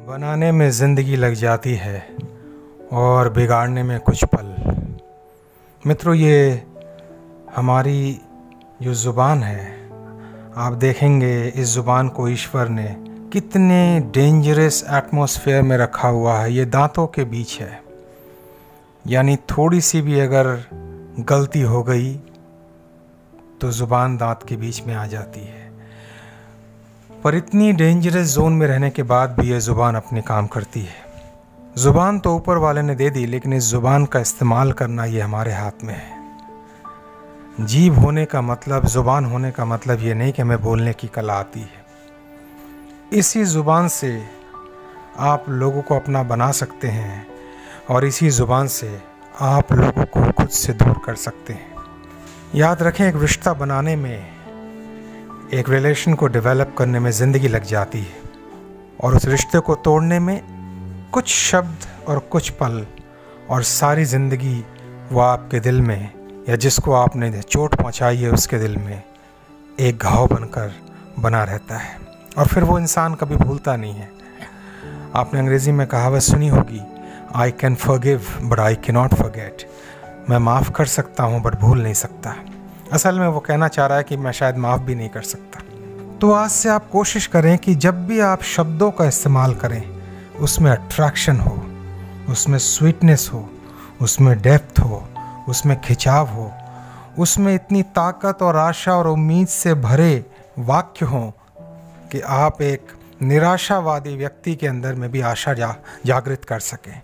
बनाने में ज़िंदगी लग जाती है और बिगाड़ने में कुछ पल। मित्रों, ये हमारी जो ज़ुबान है, आप देखेंगे इस ज़ुबान को ईश्वर ने कितने डेंजरस एटमॉस्फेयर में रखा हुआ है। ये दांतों के बीच है, यानी थोड़ी सी भी अगर गलती हो गई तो ज़ुबान दांत के बीच में आ जाती है। पर इतनी डेंजरस जोन में रहने के बाद भी ये ज़ुबान अपने काम करती है। ज़ुबान तो ऊपर वाले ने दे दी, लेकिन इस ज़ुबान का इस्तेमाल करना ये हमारे हाथ में है। जीभ होने का मतलब, ज़ुबान होने का मतलब ये नहीं कि हमें बोलने की कला आती है। इसी ज़ुबान से आप लोगों को अपना बना सकते हैं और इसी ज़ुबान से आप लोगों को खुद से दूर कर सकते हैं। याद रखें, एक रिश्ता बनाने में, एक रिलेशन को डेवलप करने में ज़िंदगी लग जाती है और उस रिश्ते को तोड़ने में कुछ शब्द और कुछ पल और सारी ज़िंदगी वो आपके दिल में, या जिसको आपने चोट पहुंचाई है उसके दिल में एक घाव बनकर बना रहता है और फिर वो इंसान कभी भूलता नहीं है। आपने अंग्रेज़ी में कहावत सुनी होगी, I can forgive but I can not forget. मैं माफ़ कर सकता हूँ बट भूल नहीं सकता। असल में वो कहना चाह रहा है कि मैं शायद माफ़ भी नहीं कर सकता। तो आज से आप कोशिश करें कि जब भी आप शब्दों का इस्तेमाल करें उसमें अट्रैक्शन हो, उसमें स्वीटनेस हो, उसमें डेप्थ हो, उसमें खिंचाव हो, उसमें इतनी ताकत और आशा और उम्मीद से भरे वाक्य हों कि आप एक निराशावादी व्यक्ति के अंदर में भी आशा जागृत कर सकें।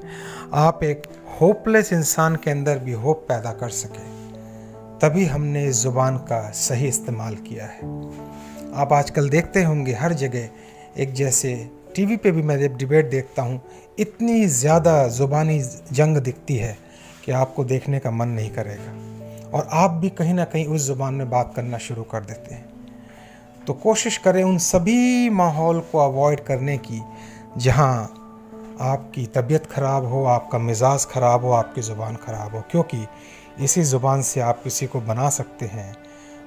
आप एक होपलेस इंसान के अंदर भी होप पैदा कर सकें। तभी हमने इस ज़ुबान का सही इस्तेमाल किया है। आप आजकल देखते होंगे हर जगह एक जैसे, टीवी पे भी मैं जब डिबेट देखता हूँ, इतनी ज़्यादा ज़ुबानी जंग दिखती है कि आपको देखने का मन नहीं करेगा और आप भी कहीं ना कहीं उस ज़ुबान में बात करना शुरू कर देते हैं। तो कोशिश करें उन सभी माहौल को अवॉइड करने की जहाँ आपकी तबीयत ख़राब हो, आपका मिजाज ख़राब हो, आपकी ज़ुबान ख़राब हो, क्योंकि इसी ज़ुबान से आप किसी को बना सकते हैं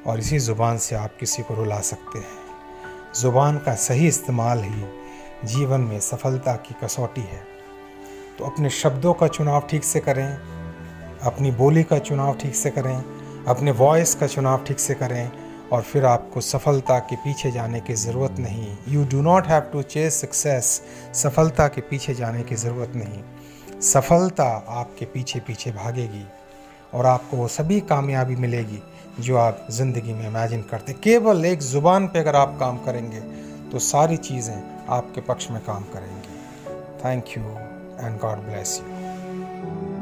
और इसी ज़ुबान से आप किसी को रुला सकते हैं। ज़ुबान का सही इस्तेमाल ही जीवन में सफलता की कसौटी है। तो अपने शब्दों का चुनाव ठीक से करें, अपनी बोली का चुनाव ठीक से करें, अपने वॉइस का चुनाव ठीक से करें और फिर आपको सफलता के पीछे जाने की ज़रूरत नहीं। You do not have to chase success. सफलता के पीछे जाने की ज़रूरत नहीं। सफलता आपके पीछे पीछे भागेगी और आपको वो सभी कामयाबी मिलेगी जो आप ज़िंदगी में इमेजिन करते। केवल एक ज़ुबान पे अगर आप काम करेंगे तो सारी चीज़ें आपके पक्ष में काम करेंगी। Thank you and God bless you.